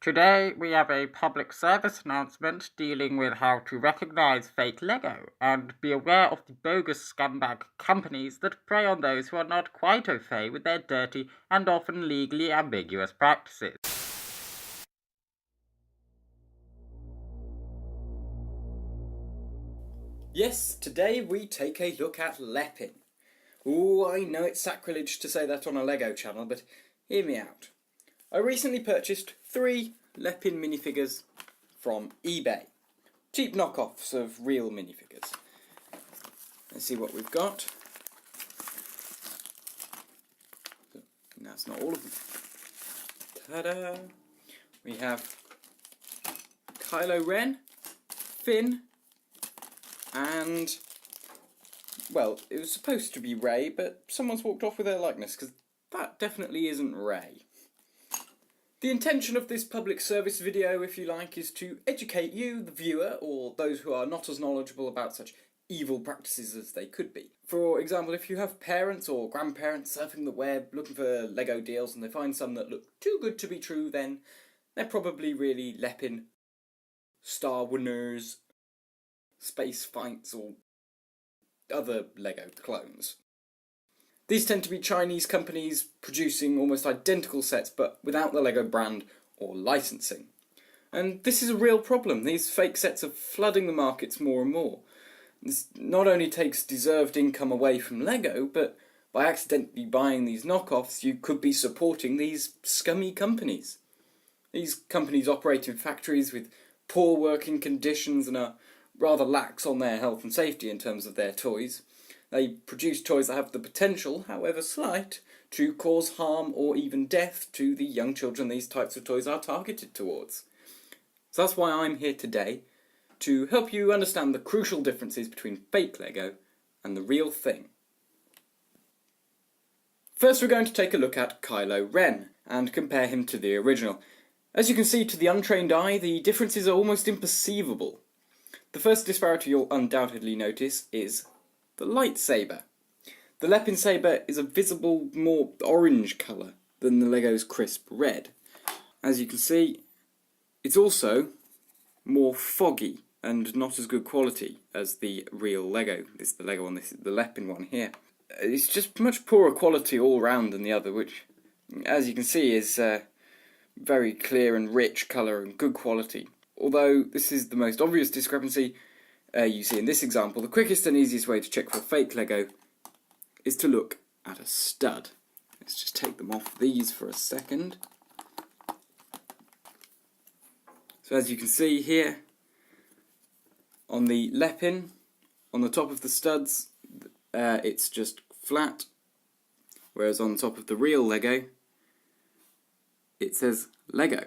Today we have a public service announcement dealing with how to recognise fake Lego and be aware of the bogus scumbag companies that prey on those who are not quite au fait with their dirty and often legally ambiguous practices. Yes, today we take a look at LEPIN. Ooh, I know it's sacrilege to say that on a Lego channel, but hear me out. I recently purchased 3 LEPIN minifigures from eBay. Cheap knockoffs of real minifigures. Let's see what we've got. That's not all of them. Ta-da! We have Kylo Ren, Finn, and, well, it was supposed to be Rey, but someone's walked off with their likeness, because that definitely isn't Rey. The intention of this public service video, if you like, is to educate you, the viewer, or those who are not as knowledgeable about such evil practices as they could be. For example, if you have parents or grandparents surfing the web looking for Lego deals and they find some that look too good to be true, then they're probably really LEPIN, Star Winners, Space Fights, or other Lego clones. These tend to be Chinese companies producing almost identical sets but without the Lego brand or licensing. And this is a real problem. These fake sets are flooding the markets more and more. This not only takes deserved income away from Lego, but by accidentally buying these knockoffs you could be supporting these scummy companies. These companies operate in factories with poor working conditions and are rather lax on their health and safety in terms of their toys. They produce toys that have the potential, however slight, to cause harm or even death to the young children these types of toys are targeted towards. So that's why I'm here today, to help you understand the crucial differences between fake Lego and the real thing. First we're going to take a look at Kylo Ren and compare him to the original. As you can see to the untrained eye, the differences are almost imperceivable. The first disparity you'll undoubtedly notice is the lightsaber. The LEPIN saber is a visible, more orange colour than the Lego's crisp red. As you can see, it's also more foggy and not as good quality as the real Lego. This is the Lego one, this is the LEPIN one here. It's just much poorer quality all round than the other, which, as you can see, is very clear and rich colour and good quality. Although this is the most obvious discrepancy you see in this example, the quickest and easiest way to check for fake Lego is to look at a stud. Let's just take them off these for a second. So as you can see here, on the LEPIN, on the top of the studs, it's just flat, whereas on top of the real Lego, it says Lego.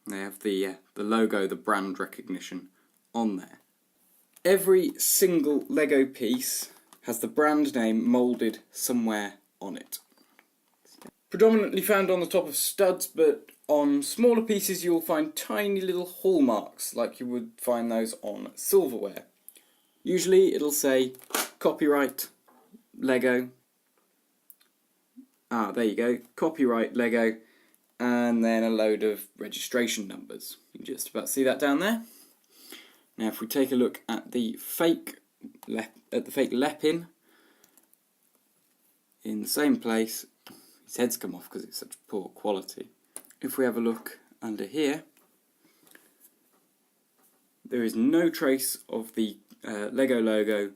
They have the logo, the brand recognition on there. Every single Lego piece has the brand name moulded somewhere on it. Predominantly found on the top of studs, but on smaller pieces you'll find tiny little hallmarks like you would find those on silverware. Usually it'll say copyright Lego. There you go, copyright Lego, and then a load of registration numbers. You can just about see that down there. Now if we take a look at the fake LEPIN, in the same place, his head's come off because it's such poor quality. If we have a look under here, there is no trace of the Lego logo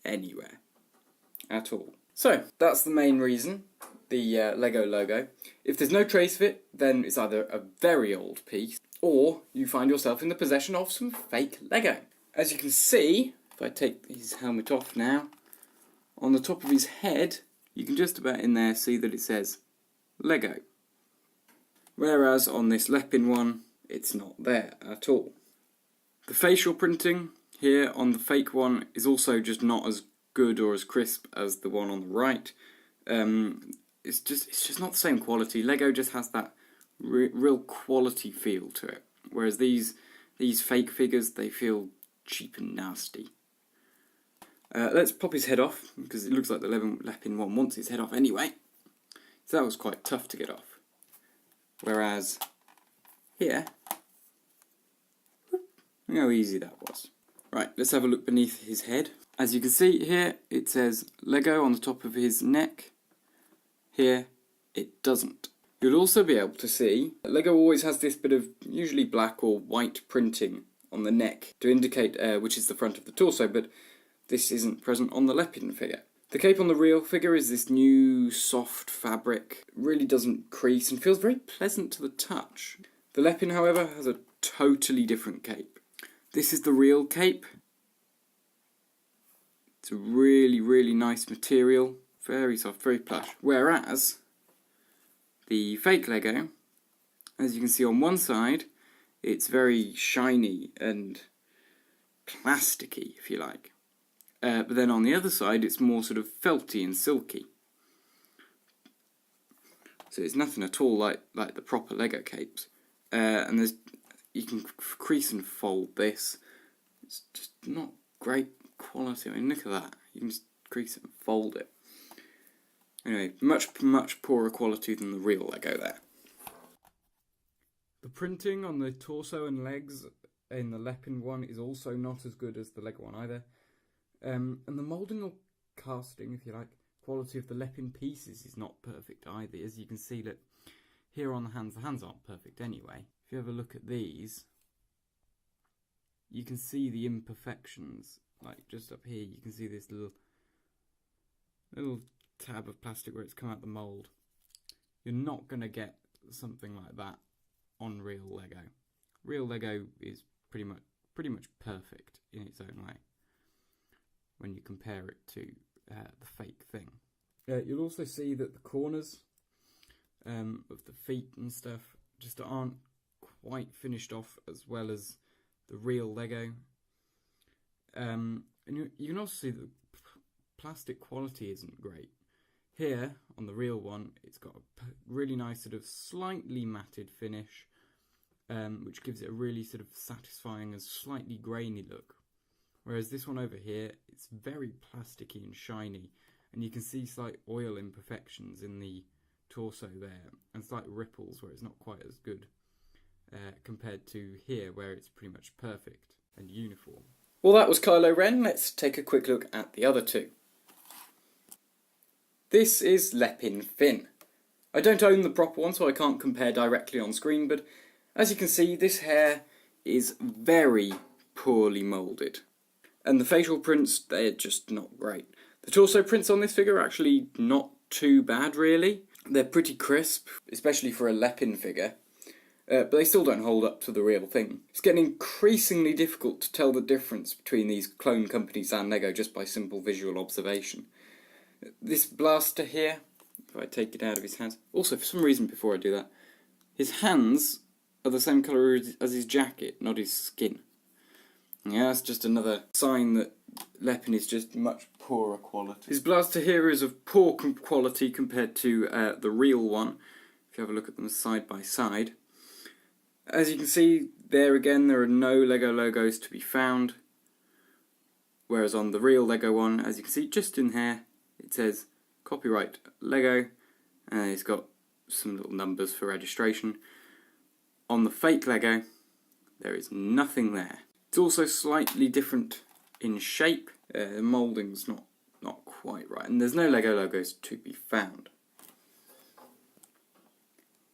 anywhere at all. So that's the main reason, the Lego logo. If there's no trace of it, then it's either a very old piece or you find yourself in the possession of some fake Lego. As you can see, if I take his helmet off now, on the top of his head, you can just about in there see that it says Lego. Whereas on this LEPIN one, it's not there at all. The facial printing here on the fake one is also just not as good or as crisp as the one on the right. It's just not the same quality. Lego just has that real quality feel to it, whereas these fake figures, they feel cheap and nasty. Let's pop his head off, because it looks like the LEPIN one wants his head off anyway. So that was quite tough to get off. Whereas here. Look how easy that was. Right, let's have a look beneath his head. As you can see here, it says Lego on the top of his neck. Here, it doesn't. You'll also be able to see that Lego always has this bit of usually black or white printing on the neck to indicate which is the front of the torso, but this isn't present on the LEPIN figure. The cape on the real figure is this new soft fabric. It really doesn't crease and feels very pleasant to the touch. The LEPIN, however, has a totally different cape. This is the real cape. It's a really, really nice material. Very soft, very plush. Whereas the fake Lego, as you can see on one side, it's very shiny and plasticky, if you like. But then on the other side, it's more sort of felty and silky. So it's nothing at all like the proper Lego capes. And you can crease and fold this. It's just not great quality. I mean, look at that. You can just crease it and fold it. Anyway, much poorer quality than the real Lego there. The printing on the torso and legs in the LEPIN one is also not as good as the Lego one either. And the moulding or casting, if you like, quality of the LEPIN pieces is not perfect either. As you can see that here on the hands aren't perfect anyway. If you have a look at these, you can see the imperfections. Like just up here, you can see this little tab of plastic where it's come out the mould. You're not going to get something like that on real Lego. Real Lego is pretty much perfect in its own way when you compare it to the fake thing. You'll also see that the corners of the feet and stuff just aren't quite finished off as well as the real Lego. And you can also see that the plastic quality isn't great. Here, on the real one, it's got a really nice sort of slightly matted finish, which gives it a really sort of satisfying and slightly grainy look. Whereas this one over here, it's very plasticky and shiny, and you can see slight oil imperfections in the torso there, and slight ripples where it's not quite as good compared to here, where it's pretty much perfect and uniform. Well, that was Kylo Ren. Let's take a quick look at the other two. This is LEPIN Finn. I don't own the proper one, so I can't compare directly on screen, but as you can see, this hair is very poorly moulded. And the facial prints, they're just not great. The torso prints on this figure are actually not too bad, really. They're pretty crisp, especially for a LEPIN figure, but they still don't hold up to the real thing. It's getting increasingly difficult to tell the difference between these clone companies and Lego just by simple visual observation. This blaster here, if I take it out of his hands, also for some reason before I do that, his hands are the same colour as his jacket, not his skin. Yeah, that's just another sign that LEPIN is just much poorer quality. His blaster here is of poor quality compared to the real one, if you have a look at them side by side. As you can see, there again, there are no Lego logos to be found, whereas on the real Lego one, as you can see just in here, it says copyright Lego, and it's got some little numbers for registration. On the fake Lego, there is nothing there. It's also slightly different in shape. The moulding's not quite right, and there's no Lego logos to be found.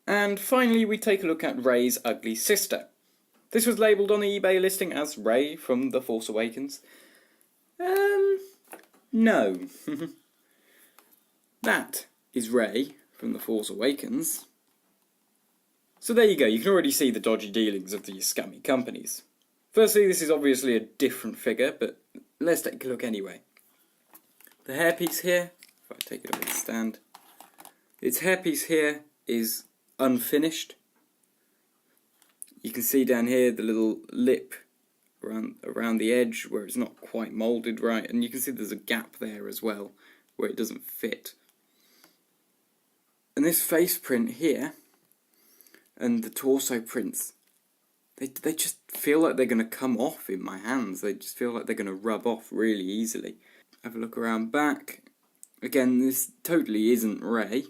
And finally, we take a look at Rey's ugly sister. This was labelled on the eBay listing as Rey from The Force Awakens. No. That is Rey from The Force Awakens. So there you go, you can already see the dodgy dealings of these scummy companies. Firstly, this is obviously a different figure, but let's take a look anyway. The hairpiece here, if I take it off the stand, its hairpiece here is unfinished. You can see down here the little lip around the edge where it's not quite moulded right, and you can see there's a gap there as well where it doesn't fit. And this face print here and the torso prints, they just feel like they're going to come off in my hands. They just feel like they're going to rub off really easily. Have a look around back. Again, this totally isn't Rey,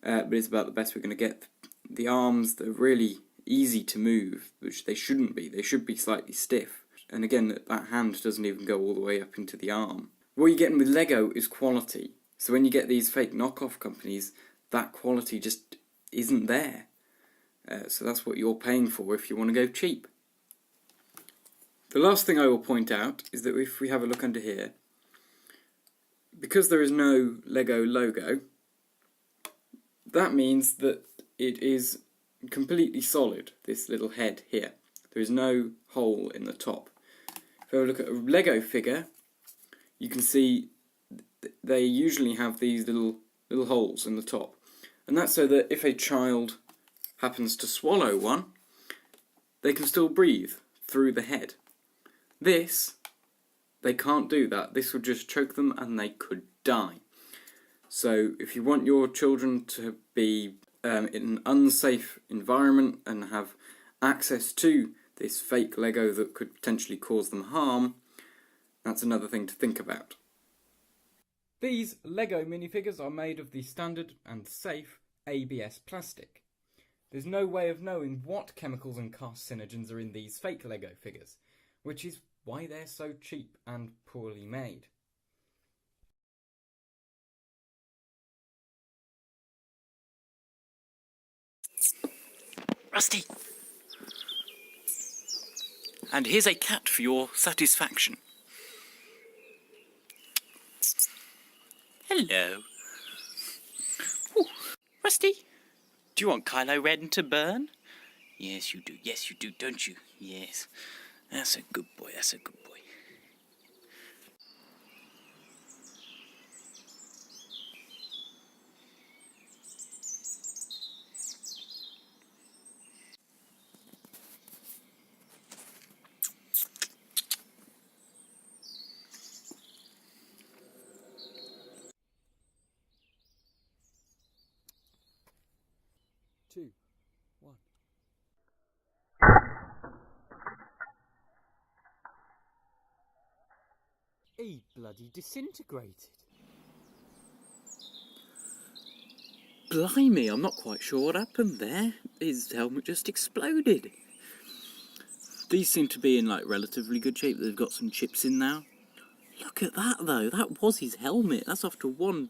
but it's about the best we're going to get. The arms, they're really easy to move, which they shouldn't be. They should be slightly stiff. And again, that hand doesn't even go all the way up into the arm. What you're getting with Lego is quality. So when you get these fake knockoff companies, that quality just isn't there. So that's what you're paying for if you want to go cheap. The last thing I will point out is that if we have a look under here, because there is no Lego logo, that means that it is completely solid, this little head here. There is no hole in the top. If I look at a Lego figure, you can see they usually have these little holes in the top. And that's so that if a child happens to swallow one, they can still breathe through the head. This, they can't do that. This would just choke them and they could die. So if you want your children to be in an unsafe environment and have access to this fake Lego that could potentially cause them harm, that's another thing to think about. These Lego minifigures are made of the standard and safe ABS plastic. There's no way of knowing what chemicals and carcinogens are in these fake Lego figures, which is why they're so cheap and poorly made. Rusty! And here's a cat for your satisfaction. Hello. Ooh. Rusty, do you want Kylo Ren to burn? Yes, you do, don't you? Yes. That's a good boy, that's a good boy. Two, one. He bloody disintegrated. Blimey, I'm not quite sure what happened there. His helmet just exploded. These seem to be in like relatively good shape. They've got some chips in now. Look at that though, that was his helmet. That's after one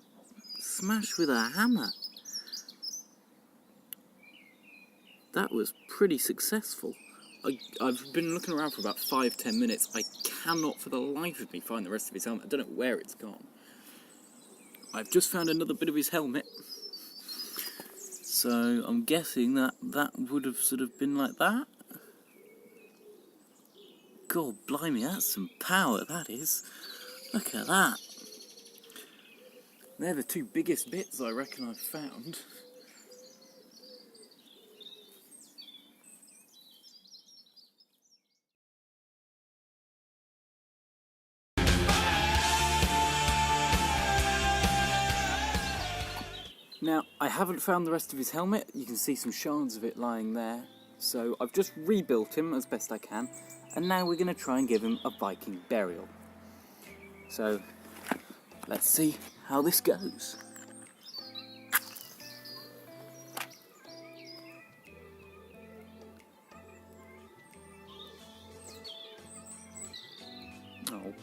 smash with a hammer. That was pretty successful. I've been looking around for about 5-10 minutes. I cannot for the life of me find the rest of his helmet. I don't know where it's gone. I've just found another bit of his helmet. So I'm guessing that would have sort of been like that. God blimey, that's some power, that is. Look at that. They're the two biggest bits I reckon I've found. Now, I haven't found the rest of his helmet. You can see some shards of it lying there. So I've just rebuilt him as best I can. And now we're going to try and give him a Viking burial. So, let's see how this goes. Oh.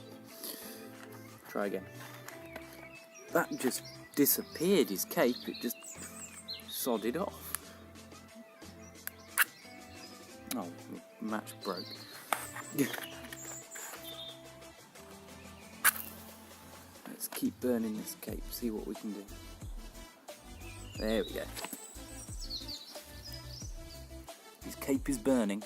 Try again. That just disappeared, his cape. It just sodded off. Oh, the match broke. Let's keep burning this cape, see what we can do. There we go. His cape is burning.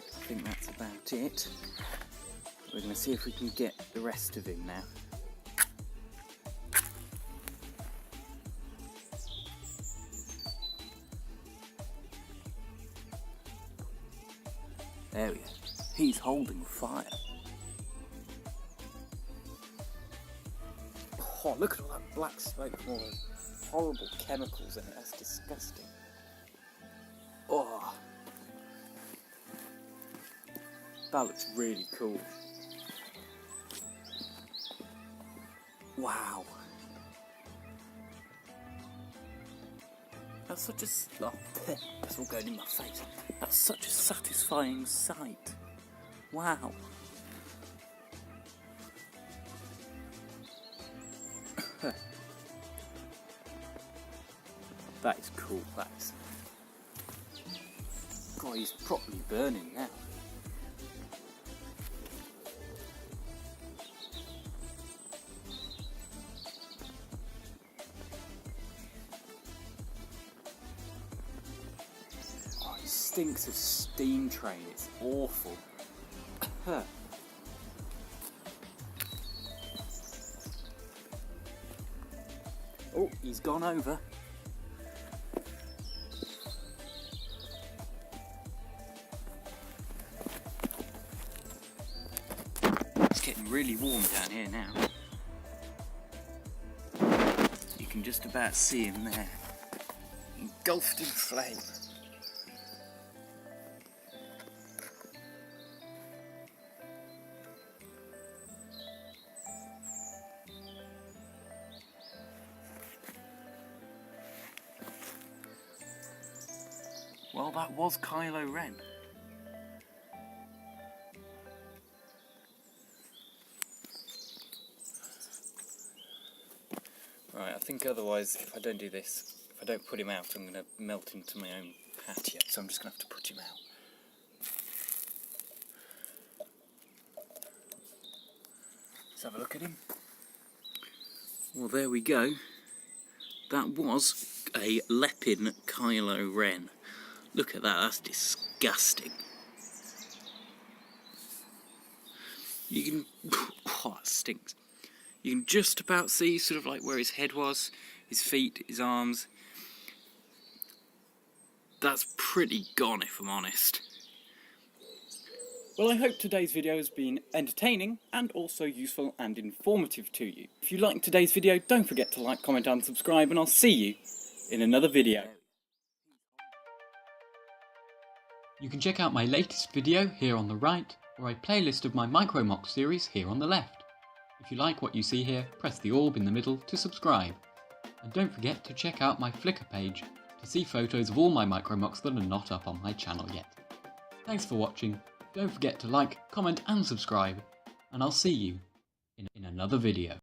I think that's about it. We're going to see if we can get the rest of him now. There we go. He's holding fire. Oh, look at all that black smoke from all those horrible chemicals in it. That's disgusting. Oh. That looks really cool. Wow. That's such a... Oh, that's all going in my face. That's such a satisfying sight. Wow. That is cool, that is. God, he's properly burning now. Oh, he stinks of steam train, it's awful. Oh, he's gone over. It's getting really warm down here now. You can just about see him there, engulfed in flame. Well, that was Kylo Ren. Right, I think otherwise, if I don't do this, if I don't put him out, I'm going to melt into my own patio, so I'm just going to have to put him out. Let's have a look at him. Well, there we go. That was a LEPIN Kylo Ren. Look at that, that's disgusting. You can... Oh, it stinks. You can just about see sort of like where his head was, his feet, his arms. That's pretty gone, if I'm honest. Well, I hope today's video has been entertaining and also useful and informative to you. If you liked today's video, don't forget to like, comment and subscribe, and I'll see you in another video. You can check out my latest video here on the right, or a playlist of my Micro Mock series here on the left. If you like what you see here, press the orb in the middle to subscribe. And don't forget to check out my Flickr page to see photos of all my Micro Mocks that are not up on my channel yet. Thanks for watching, don't forget to like, comment and subscribe, and I'll see you in another video.